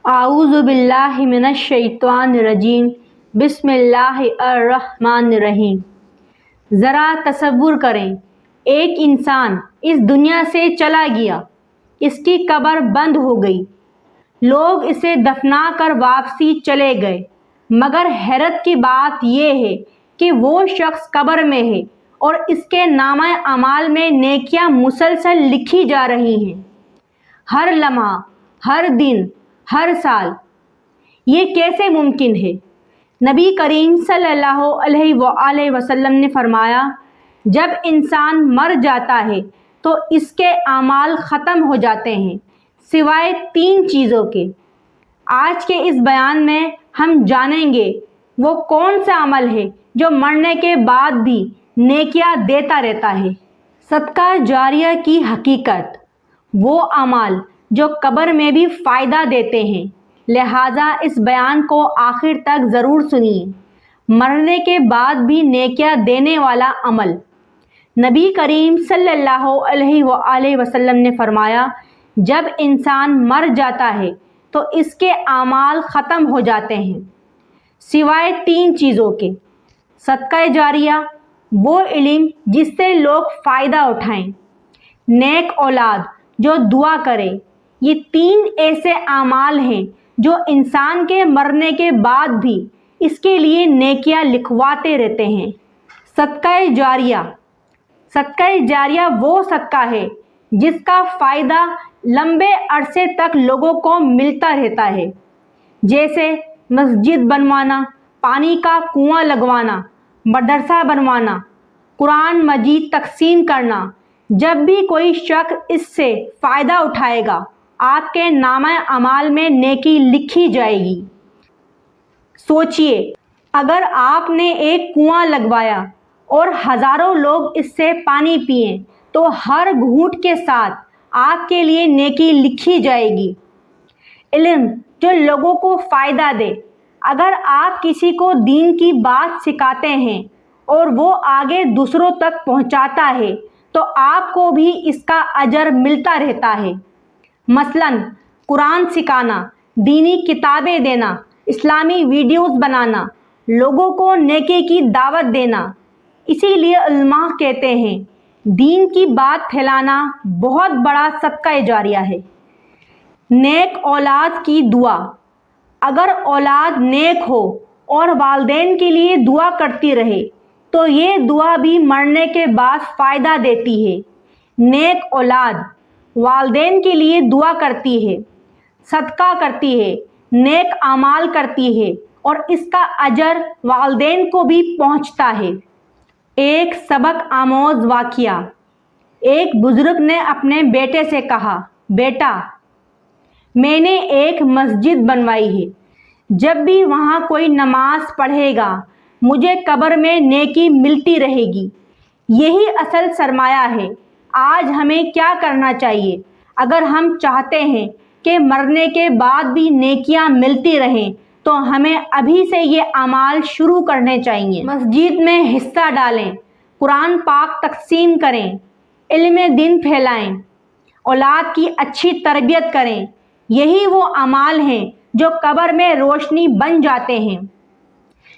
اعوذ باللہ من الشیطان الرجیم بسم اللہ الرحمن الرحیم۔ ذرا تصور کریں، ایک انسان اس دنیا سے چلا گیا، اس کی قبر بند ہو گئی، لوگ اسے دفنا کر واپسی چلے گئے، مگر حیرت کی بات یہ ہے کہ وہ شخص قبر میں ہے اور اس کے نامہ اعمال میں نیکیاں مسلسل لکھی جا رہی ہیں، ہر لمحہ، ہر دن، ہر سال۔ یہ کیسے ممکن ہے؟ نبی کریم صلی اللہ علیہ وآلہ وسلم نے فرمایا، جب انسان مر جاتا ہے تو اس کے اعمال ختم ہو جاتے ہیں سوائے 3 چیزوں کے۔ آج کے اس بیان میں ہم جانیں گے وہ کون سا عمل ہے جو مرنے کے بعد بھی نیکیاں دیتا رہتا ہے۔ صدقہ جاریہ کی حقیقت، وہ اعمال جو قبر میں بھی فائدہ دیتے ہیں، لہٰذا اس بیان کو آخر تک ضرور سنیے۔ مرنے کے بعد بھی نیکیاں دینے والا عمل۔ نبی کریم صلی اللہ علیہ وآلہ وسلم نے فرمایا، جب انسان مر جاتا ہے تو اس کے اعمال ختم ہو جاتے ہیں سوائے 3 چیزوں کے۔ صدقہ جاریہ، وہ علم جس سے لوگ فائدہ اٹھائیں، نیک اولاد جو دعا کرے، یہ 3 ایسے اعمال ہیں جو انسان کے مرنے کے بعد بھی اس کے لیے نیکیاں لکھواتے رہتے ہیں۔ صدقہ جاریہ، صدقہ جاریہ وہ صدقہ ہے جس کا فائدہ لمبے عرصے تک لوگوں کو ملتا رہتا ہے، جیسے مسجد بنوانا، پانی کا کنواں لگوانا، مدرسہ بنوانا، قرآن مجید تقسیم کرنا۔ جب بھی کوئی شخص اس سے فائدہ اٹھائے گا، آپ کے نامہ اعمال میں نیکی لکھی جائے گی۔ سوچئے، اگر آپ نے ایک کنواں لگوایا اور ہزاروں لوگ اس سے پانی پئیں تو ہر گھونٹ کے ساتھ آپ کے لیے نیکی لکھی جائے گی۔ علم جو لوگوں کو فائدہ دے، اگر آپ کسی کو دین کی بات سکھاتے ہیں اور وہ آگے دوسروں تک پہنچاتا ہے تو آپ کو بھی اس کا اجر ملتا رہتا ہے۔ مثلاً قرآن سکھانا، دینی کتابیں دینا، اسلامی ویڈیوز بنانا، لوگوں کو نیکی کی دعوت دینا۔ اسی لیے علماء کہتے ہیں، دین کی بات پھیلانا بہت بڑا صدقہ جاریہ ہے۔ نیک اولاد کی دعا، اگر اولاد نیک ہو اور والدین کے لیے دعا کرتی رہے تو یہ دعا بھی مرنے کے بعد فائدہ دیتی ہے۔ نیک اولاد والدین کے لیے دعا کرتی ہے، صدقہ کرتی ہے، نیک اعمال کرتی ہے اور اس کا اجر والدین کو بھی پہنچتا ہے۔ ایک سبق آموز واقعہ۔ ایک بزرگ نے اپنے بیٹے سے کہا، بیٹا، میں نے ایک مسجد بنوائی ہے، جب بھی وہاں کوئی نماز پڑھے گا مجھے قبر میں نیکی ملتی رہے گی۔ یہی اصل سرمایہ ہے۔ آج ہمیں کیا کرنا چاہیے؟ اگر ہم چاہتے ہیں کہ مرنے کے بعد بھی نیکیاں ملتی رہیں تو ہمیں ابھی سے یہ اعمال شروع کرنے چاہیے۔ مسجد میں حصہ ڈالیں، قرآن پاک تقسیم کریں، علم دین پھیلائیں، اولاد کی اچھی تربیت کریں۔ یہی وہ اعمال ہیں جو قبر میں روشنی بن جاتے ہیں۔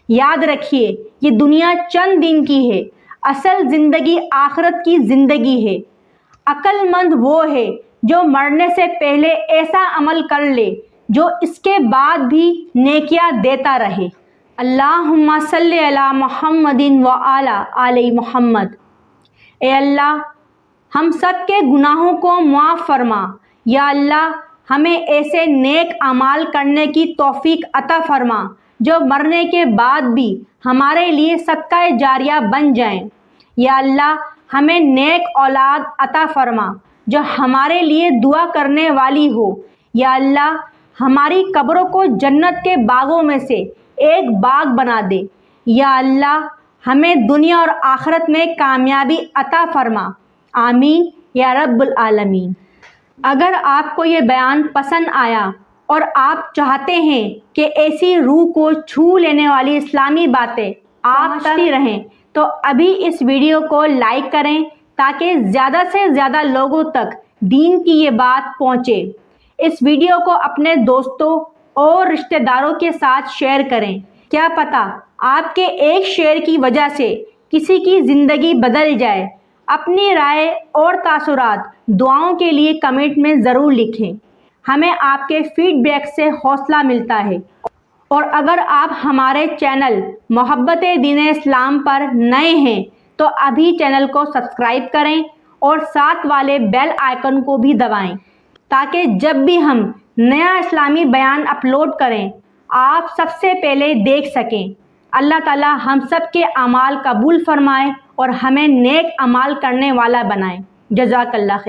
یاد رکھیے، یہ دنیا چند دن کی ہے، اصل زندگی آخرت کی زندگی ہے۔ عقل مند وہ ہے جو مرنے سے پہلے ایسا عمل کر لے جو اس کے بعد بھی نیکیاں دیتا رہے۔ اللہم صلی علی محمد وعلی آل محمد۔ اے اللہ، ہم سب کے گناہوں کو معاف فرما۔ یا اللہ، ہمیں ایسے نیک اعمال کرنے کی توفیق عطا فرما جو مرنے کے بعد بھی ہمارے لیے صدقہ جاریہ بن جائیں۔ یا اللہ، ہمیں نیک اولاد عطا فرما جو ہمارے لیے دعا کرنے والی ہو۔ یا اللہ، ہماری قبروں کو جنت کے باغوں میں سے ایک باغ بنا دے۔ یا اللہ، ہمیں دنیا اور آخرت میں کامیابی عطا فرما۔ آمین یا رب العالمین۔ اگر آپ کو یہ بیان پسند آیا اور آپ چاہتے ہیں کہ ایسی روح کو چھو لینے والی اسلامی باتیں آپ تک رہیں تو ابھی اس ویڈیو کو لائک کریں تاکہ زیادہ سے زیادہ لوگوں تک دین کی یہ بات پہنچے۔ اس ویڈیو کو اپنے دوستوں اور رشتہ داروں کے ساتھ شیئر کریں۔ کیا پتہ آپ کے ایک شیئر کی وجہ سے کسی کی زندگی بدل جائے۔ اپنی رائے اور تاثرات دعاؤں کے لیے کمنٹ میں ضرور لکھیں۔ ہمیں آپ کے فیڈ بیک سے حوصلہ ملتا ہے۔ اور اگر آپ ہمارے چینل محبت دین اسلام پر نئے ہیں تو ابھی چینل کو سبسکرائب کریں اور ساتھ والے بیل آئیکن کو بھی دبائیں تاکہ جب بھی ہم نیا اسلامی بیان اپلوڈ کریں آپ سب سے پہلے دیکھ سکیں۔ اللہ تعالی ہم سب کے اعمال قبول فرمائے اور ہمیں نیک اعمال کرنے والا بنائے۔ جزاک اللہ خیر۔